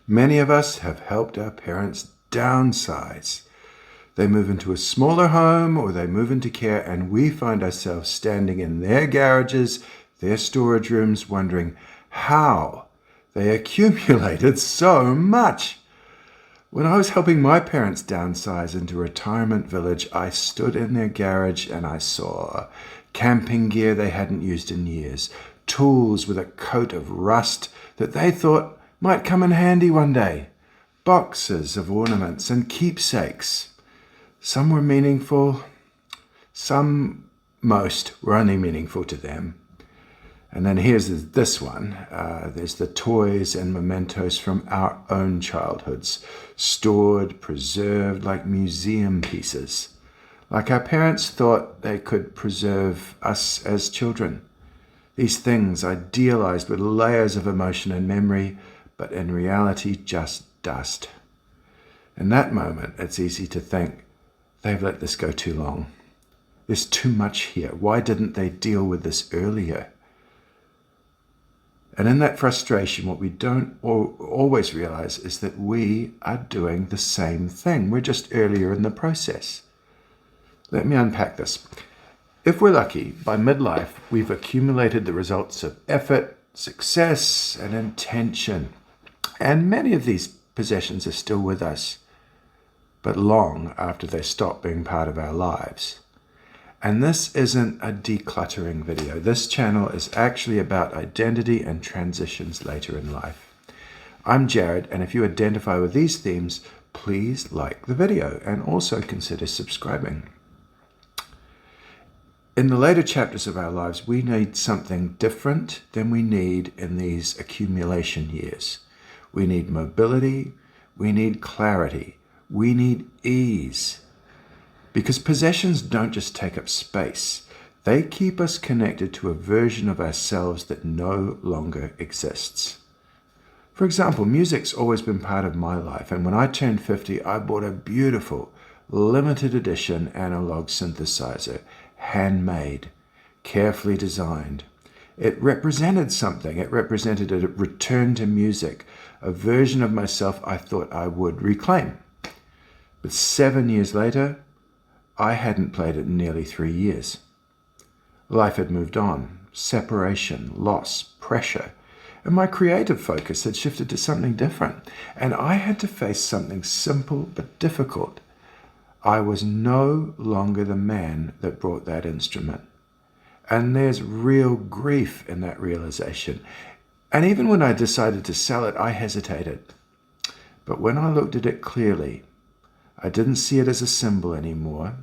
Many of us have helped our parents downsize. They move into a smaller home or they move into care, and we find ourselves standing in their garages, their storage rooms, wondering how they accumulated so much. When I was helping my parents downsize into a retirement village, I stood in their garage and I saw camping gear they hadn't used in years, tools with a coat of rust that they thought might come in handy one day, boxes of ornaments and keepsakes. Some were meaningful, most were only meaningful to them. And then here's this one. There's the toys and mementos from our own childhoods, stored, preserved like museum pieces, like our parents thought they could preserve us as children. These things idealized with layers of emotion and memory, but in reality just dust. In that moment, it's easy to think, they've let this go too long. There's too much here. Why didn't they deal with this earlier? And in that frustration, what we don't always realize is that we are doing the same thing. We're just earlier in the process. Let me unpack this. If we're lucky, by midlife, we've accumulated the results of effort, success, and intention. And many of these possessions are still with us, but long after they stop being part of our lives. And this isn't a decluttering video. This channel is actually about identity and transitions later in life. I'm Jared, and if you identify with these themes, please like the video and also consider subscribing. In the later chapters of our lives, we need something different than we need in these accumulation years. We need mobility, we need clarity, we need ease. Because possessions don't just take up space, they keep us connected to a version of ourselves that no longer exists. For example, music's always been part of my life, and when I turned 50, I bought a beautiful, limited edition analog synthesizer, handmade, carefully designed. It represented something. It represented a return to music, a version of myself I thought I would reclaim. But 7 years later, I hadn't played it in nearly 3 years. Life had moved on. Separation, loss, pressure, and my creative focus had shifted to something different. And I had to face something simple but difficult. I was no longer the man that brought that instrument. And there's real grief in that realization. And even when I decided to sell it, I hesitated. But when I looked at it clearly, I didn't see it as a symbol anymore.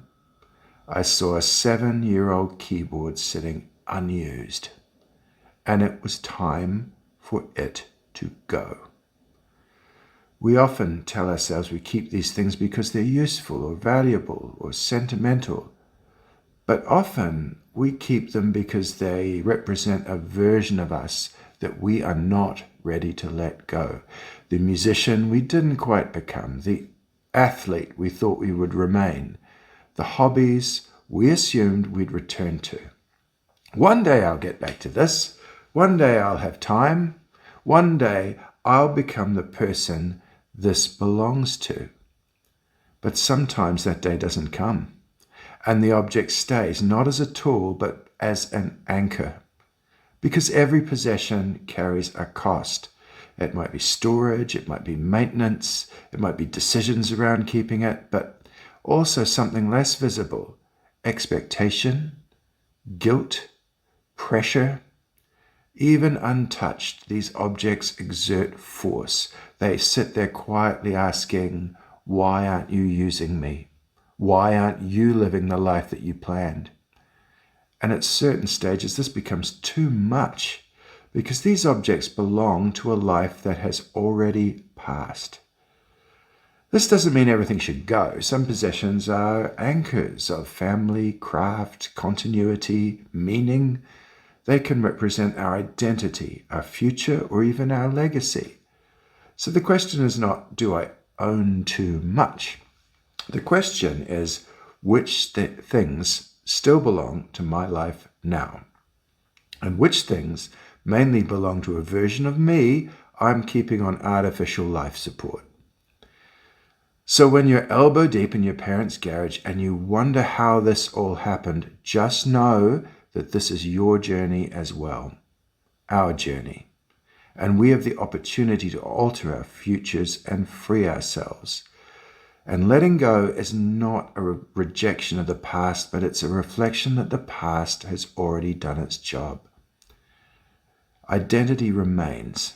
I saw a 7-year-old keyboard sitting unused. And it was time for it to go. We often tell ourselves we keep these things because they're useful or valuable or sentimental. But often we keep them because they represent a version of us that we are not ready to let go. The musician we didn't quite become, the athlete we thought we would remain, the hobbies we assumed we'd return to. One day I'll get back to this. One day I'll have time. One day I'll become the person this belongs to. But sometimes that day doesn't come, and the object stays not as a tool but as an anchor. Because every possession carries a cost. It might be storage, it might be maintenance, it might be decisions around keeping it, but also something less visible: expectation, guilt, pressure. Even untouched, these objects exert force. They sit there quietly asking, why aren't you using me? Why aren't you living the life that you planned? And at certain stages, this becomes too much, because these objects belong to a life that has already passed. This doesn't mean everything should go. Some possessions are anchors of family, craft, continuity, meaning. They can represent our identity, our future, or even our legacy. So the question is not, do I own too much? The question is, which things still belong to my life now? And which things mainly belong to a version of me I'm keeping on artificial life support. So when you're elbow deep in your parents' garage and you wonder how this all happened, just know that this is your journey as well, our journey. And we have the opportunity to alter our futures and free ourselves. And letting go is not a rejection of the past, but it's a reflection that the past has already done its job. Identity remains,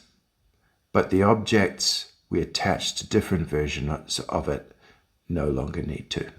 but the objects we attach to different versions of it no longer need to.